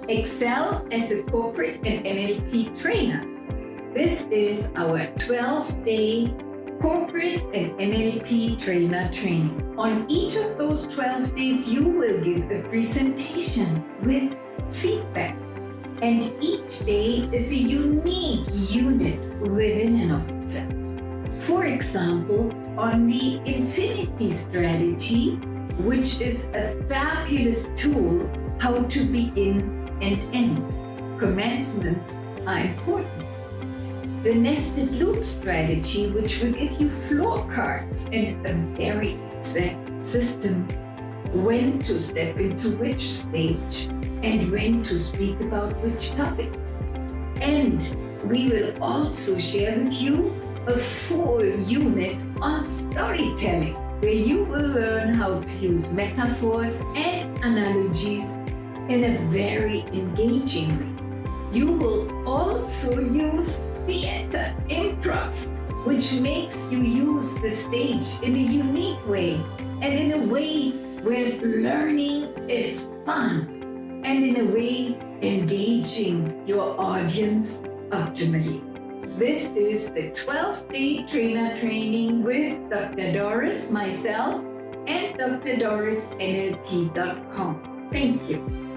Excel as a corporate and NLP trainer. This is our 12-day corporate and NLP trainer training. On each of those 12 days, you will give a presentation with feedback. And each day is a unique unit within and of itself. For example, on the Infinity Strategy, which is a fabulous tool how to begin and end. Commencements are important. The Nested Loop Strategy, which will give you floor cards and a very exact system when to step into which stage and when to speak about which topic. And we will also share with you a full unit on storytelling, where you will learn how to use metaphors and analogies in a very engaging way. You will also use theater, improv, which makes you use the stage in a unique way and in a way where learning is fun and in a way engaging your audience optimally. This is the 12-day trainer training with Dr. Doris, myself, and DrDorisNLP.com. Thank you.